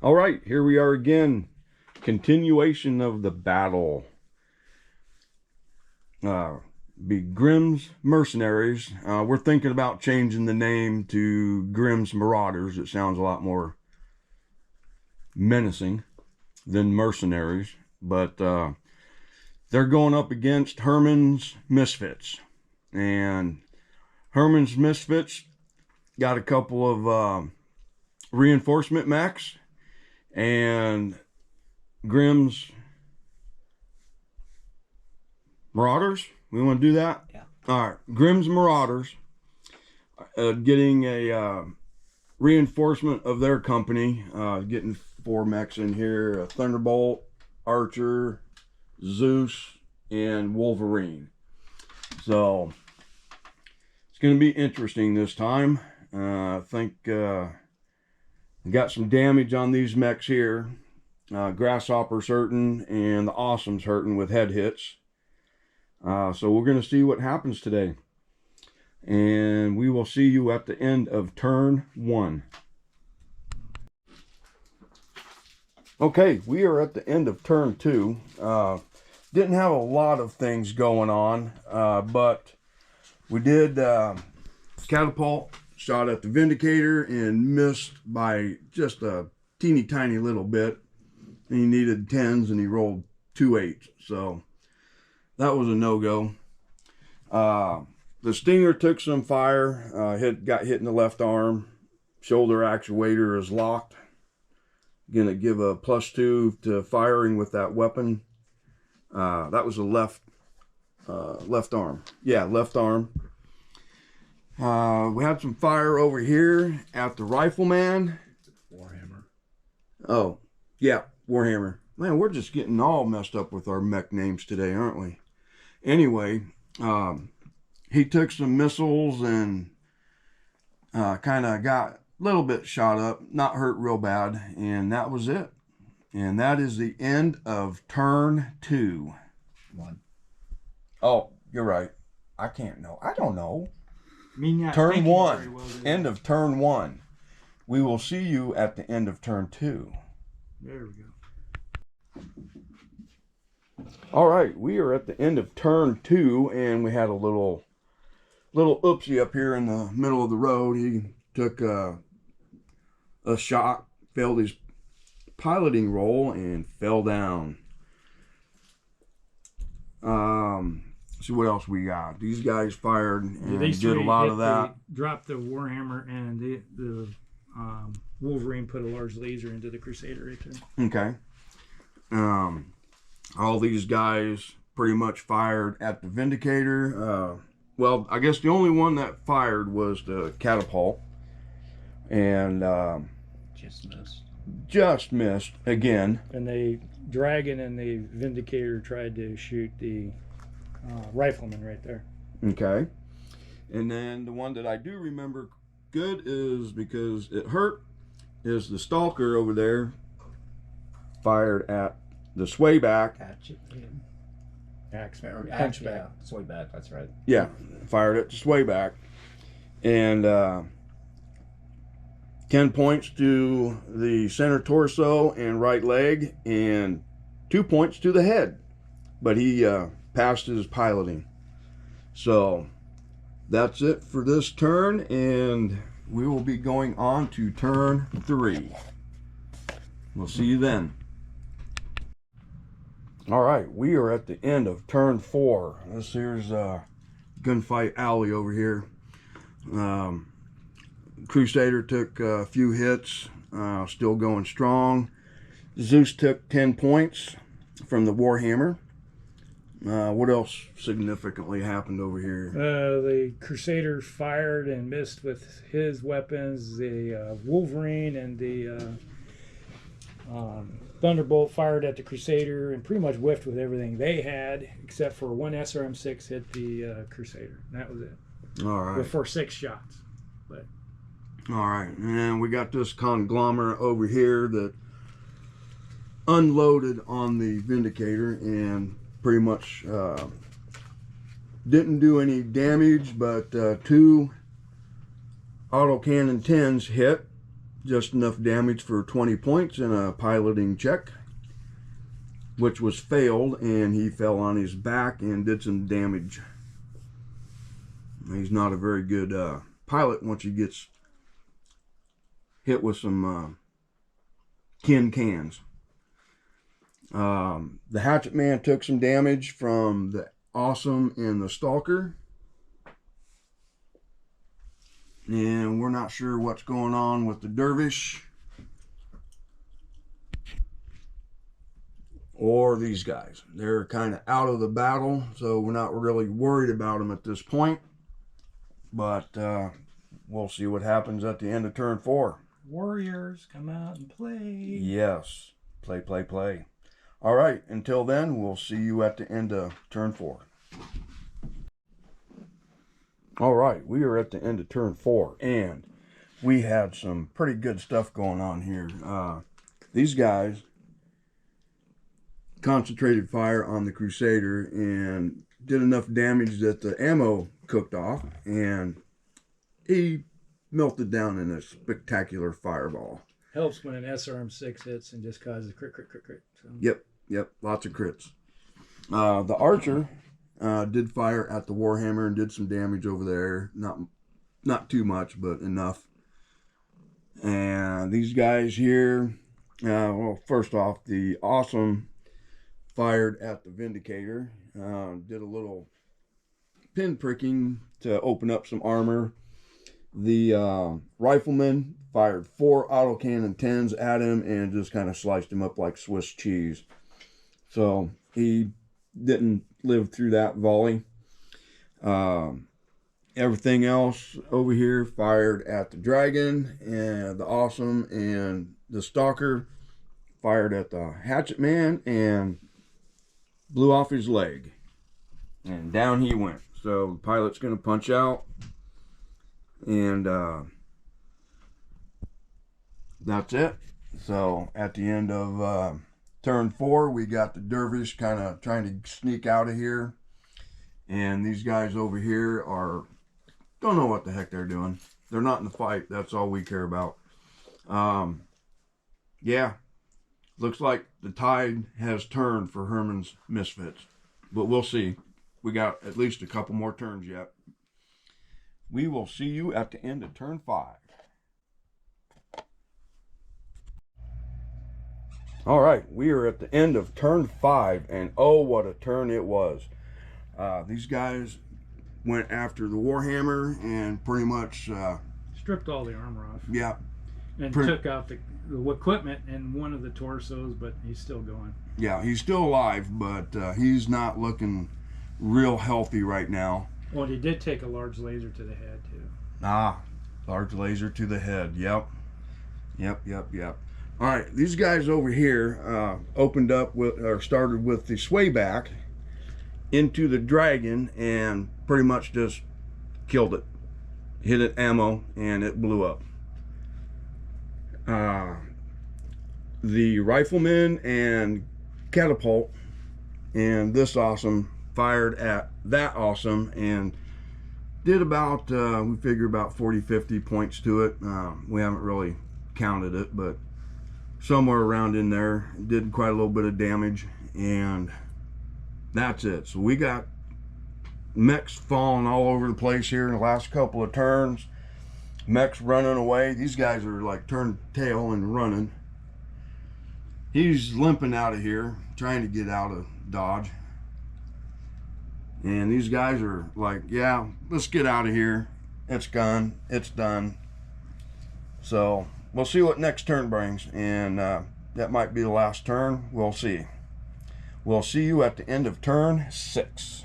All right, here we are again. Continuation of the battle. Be Grimm's Mercenaries. We're thinking about changing the name to Grimm's Marauders. It sounds a lot more menacing than Mercenaries. But they're going up against Herman's Misfits. And Herman's Misfits got a couple of reinforcement mechs. And Grimm's Marauders. We want to do that? Yeah. All right. Grimm's Marauders getting a reinforcement of their company. Getting 4 mechs in here. A Thunderbolt, Archer, Zeus, and Wolverine. So it's going to be interesting this time. I think got some damage on these mechs here. Grasshopper's hurting and the Awesome's hurting with head hits. So we're going to see what happens today. And we will see you at the end of turn 1. Okay, we are at the end of turn 2. Didn't have a lot of things going on, but we did catapult. Shot at the Vindicator and missed by just a teeny tiny little bit. And he needed 10s and he rolled 2 8s. So that was a no-go. The Stinger took some fire. Got hit in the left arm. Shoulder actuator is locked. Gonna give a +2 to firing with that weapon. That was a left arm. Yeah, left arm. We had some fire over here at the Rifleman. Warhammer. Oh, yeah, Warhammer. Man, we're just getting all messed up with our mech names today, aren't we? Anyway, he took some missiles and kind of got a little bit shot up, not hurt real bad, and that was it. And that is the end of turn 2. 1. Oh, you're right. I can't know. I don't know. Turn 1. Well, end of turn 1. We will see you at the end of turn 2. There we go. All right, we are at the end of turn 2, and we had a little oopsie up here in the middle of the road. He took a shot, failed his piloting roll, and fell down. See what else we got. These guys fired and did a lot of that. Dropped the Warhammer, and the Wolverine put a large laser into the Crusader right there. Okay. All these guys pretty much fired at the Vindicator. Well, I guess the only one that fired was the Catapult. And just missed again. And the Dragon and the Vindicator tried to shoot the Rifleman right there. Okay. And then the one that I do remember good is, because it hurt, is the Stalker over there fired at the Swayback. Hatchback. Yeah, Swayback, that's right. Yeah, fired at the Swayback. And 10 points to the center torso and right leg, and 2 points to the head. But he passed his piloting. So that's it for this turn, and we will be going on to turn 3. We'll see you then. All right, we are at the end of turn 4. This here's Gunfight Alley over here. Crusader took a few hits, still going strong. Zeus took 10 points from the Warhammer. What else significantly happened over here? The Crusader fired and missed with his weapons. The Wolverine and the Thunderbolt fired at the Crusader and pretty much whiffed with everything they had, except for one SRM-6 hit the Crusader. And that was it. All right. For 6 shots. But all right, and we got this conglomerate over here that unloaded on the Vindicator and pretty much didn't do any damage, but 2 autocannon 10s hit just enough damage for 20 points in a piloting check, which was failed, and he fell on his back and did some damage. He's not a very good pilot once he gets hit with some cans. The hatchet man took some damage from the awesome and the stalker. And we're not sure what's going on with the dervish or these guys. They're kind of out of the battle, so we're not really worried about them at this point. But we'll see what happens at the end of turn 4. Warriors, come out and play. Yes. Play, play, play. All right. Until then, we'll see you at the end of turn 4. All right. We are at the end of turn 4, and we had some pretty good stuff going on here. These guys concentrated fire on the Crusader and did enough damage that the ammo cooked off, and he melted down in a spectacular fireball. Helps when an SRM6 hits and just causes crit, crit, crit, crit. So. Yep, lots of crits. The archer did fire at the Warhammer and did some damage over there. Not too much, but enough. And these guys here, well, first off, the awesome fired at the Vindicator. Did a little pin pricking to open up some armor. The rifleman fired 4 autocannon 10s at him and just kind of sliced him up like Swiss cheese. So he didn't live through that volley. Everything else over here fired at the dragon and the awesome, and the stalker fired at the hatchet man and blew off his leg. And down he went. So the pilot's going to punch out. And that's it. So at the end of turn 4, we got the dervish kind of trying to sneak out of here. And these guys over here don't know what the heck they're doing. They're not in the fight. That's all we care about. Yeah. Looks like the tide has turned for Herman's Misfits. But we'll see. We got at least a couple more turns yet. We will see you at the end of turn 5. All right, we are at the end of turn 5, and oh, what a turn it was. These guys went after the Warhammer and pretty much stripped all the armor off. Yeah. And took out the equipment and one of the torsos, but he's still going. Yeah, he's still alive, but he's not looking real healthy right now. Well, he did take a large laser to the head, too. Large laser to the head. Yep. All right, these guys over here opened up with, or started with the sway back into the dragon and pretty much just killed it. Hit it ammo and it blew up. The rifleman and catapult and this awesome fired at that awesome and did about we figure about 40-50 points to it. We haven't really counted it, but somewhere around in there. Did quite a little bit of damage, and that's it. So we got mechs falling all over the place here in the last couple of turns. Mechs running away. These guys are like turned tail and running. He's limping out of here, trying to get out of Dodge. And these guys are like, yeah, let's get out of here. It's gone. It's done. So we'll see what next turn brings. And that might be the last turn. We'll see. We'll see you at the end of turn 6.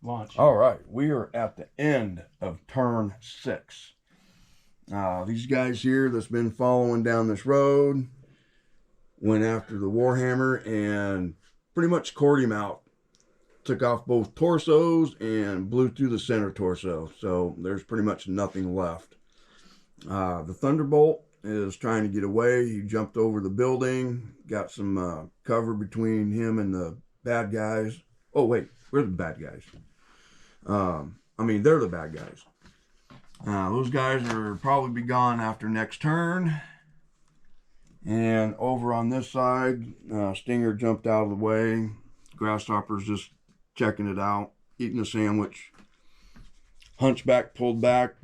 Launch. All right. We are at the end of turn 6. These guys here that's been following down this road went after the Warhammer and pretty much cored him out. Took off both torsos and blew through the center torso. So there's pretty much nothing left. The Thunderbolt is trying to get away. He jumped over the building, got some cover between him and the bad guys. Oh, wait, we're the bad guys. I mean, they're the bad guys. Those guys are probably be gone after next turn. And over on this side, Stinger jumped out of the way. Grasshopper's just checking it out, eating a sandwich. Hunchback pulled back.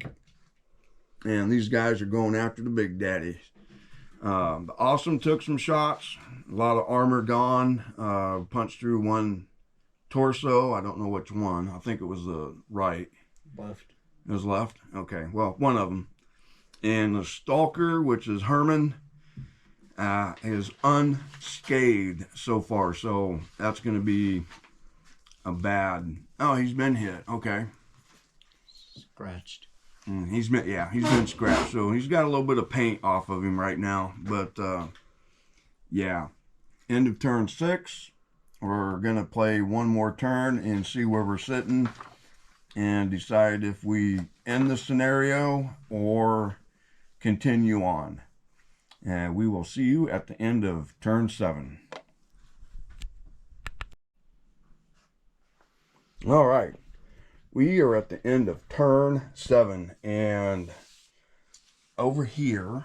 And these guys are going after the big daddy. The Awesome took some shots. A lot of armor gone. Punched through one torso. I don't know which one. I think it was the right. Left. It was left? Okay. Well, one of them. And the Stalker, which is Herman, is unscathed so far. So that's going to be a bad... Oh, he's been hit. Okay. Scratched. He's been scratched. So he's got a little bit of paint off of him right now. But, yeah. End of turn 6. We're going to play one more turn and see where we're sitting and decide if we end the scenario or continue on. And we will see you at the end of turn 7. All right. We are at the end of turn 7, and over here,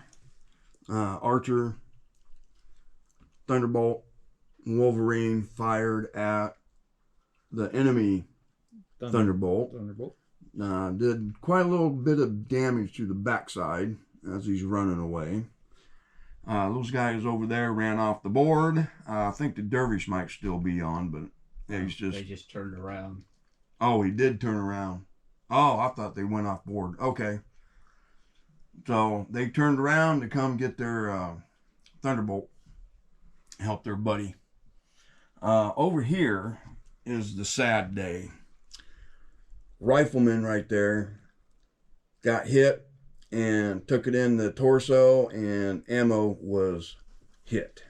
Archer, Thunderbolt, Wolverine fired at the enemy Thunderbolt. Did quite a little bit of damage to the backside as he's running away. Those guys over there ran off the board. I think the Dervish might still be on, but yeah, They just turned around. Oh, he did turn around. Oh, I thought they went off board. Okay. So they turned around to come get their Thunderbolt. Help their buddy. Over here is the sad day. Rifleman right there got hit and took it in the torso, and ammo was hit.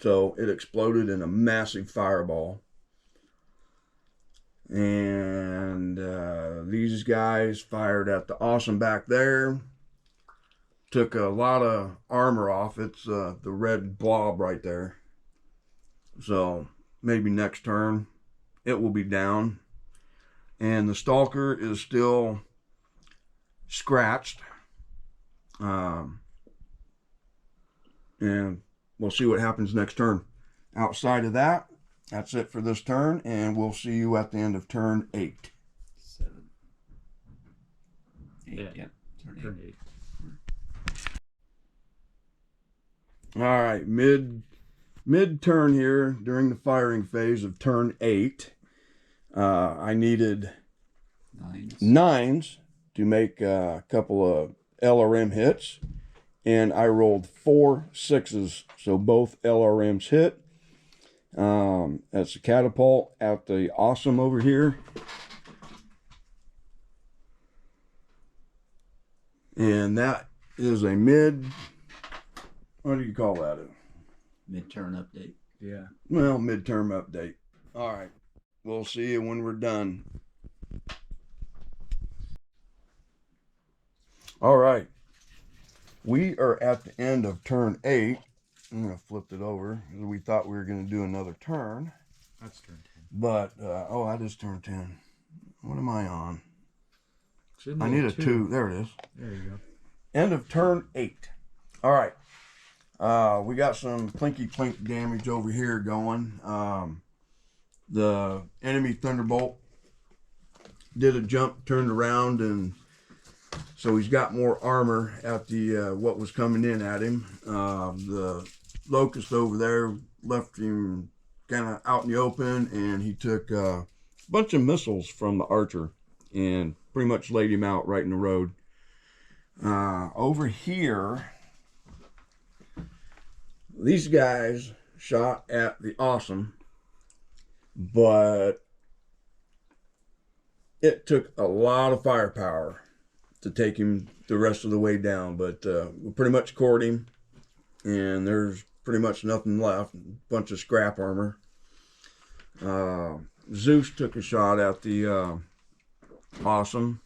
So it exploded in a massive fireball. And these guys fired at the Awesome back there. Took a lot of armor off. It's the red blob right there. So maybe next turn it will be down. And the Stalker is still scratched. And we'll see what happens next turn. Outside of that, that's it for this turn, and we'll see you at the end of turn 8. 7. 8, yeah. Turn 8. All right, mid turn here during the firing phase of turn 8. I needed 9s to make a couple of LRM hits, and I rolled 4 6s, so both LRMs hit. That's a catapult at the Awesome over here. And that is a what do you call that? Mid-turn update. Yeah. Well, midterm update. All right. We'll see you when we're done. All right. We are at the end of turn 8. I'm going to flip it over. We thought we were going to do another turn. That's turn 10. But, that is turn 10. What am I on? Shouldn't I be need a 2. There it is. There you go. End of turn 8. All right. We got some plinky plink damage over here going. The enemy Thunderbolt did a jump, turned around, and so he's got more armor at the what was coming in at him. The Locust over there left him kind of out in the open, and he took a bunch of missiles from the Archer and pretty much laid him out right in the road. Over here, these guys shot at the Awesome, but it took a lot of firepower to take him the rest of the way down. But we pretty much cored him, and there's pretty much nothing left. A bunch of scrap armor. Zeus took a shot at the Awesome.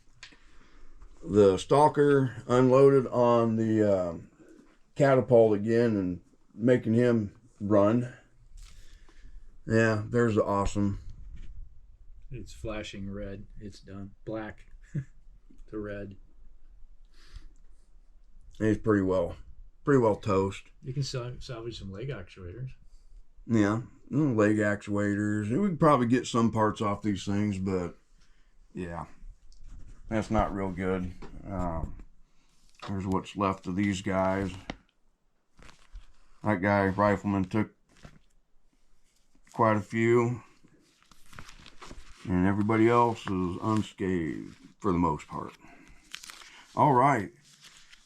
The Stalker unloaded on the catapult again and making him run. Yeah, there's the Awesome. It's flashing red. It's done. Black to red. He's pretty well toast. You can salvage some leg actuators. Yeah, leg actuators. We could probably get some parts off these things, but yeah, that's not real good. There's what's left of these guys. That guy, Rifleman, took quite a few. And everybody else is unscathed for the most part. All right.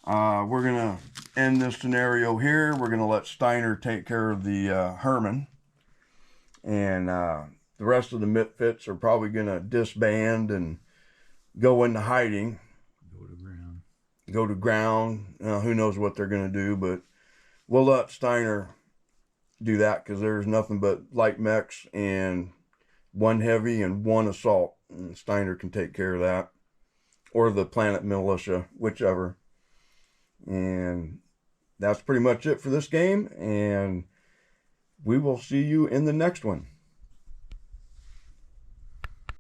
We're going to end this scenario here. We're going to let Steiner take care of the Herman. And the rest of the Misfits are probably going to disband and go into hiding. Go to ground. Who knows what they're going to do, but we'll let Steiner do that because there's nothing but light mechs and one heavy and one assault. And Steiner can take care of that. Or the Planet Militia, whichever. And that's pretty much it for this game. And we will see you in the next one.